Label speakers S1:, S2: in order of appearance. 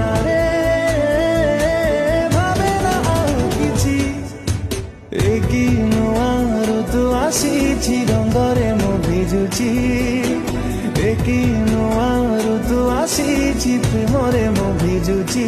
S1: ନା ରେ ଭାବେ ନା ଆଉ କିଛି ଏକି ନୂଆ ଋତୁ ଆସିଛି ରଙ୍ଗରେ ମୁଁ ଭିଜୁଛି ଏକି ନୂଆ ଋତୁ ଆସିଛି ପ୍ରେମରେ ମୁଁ ଭିଜୁଛି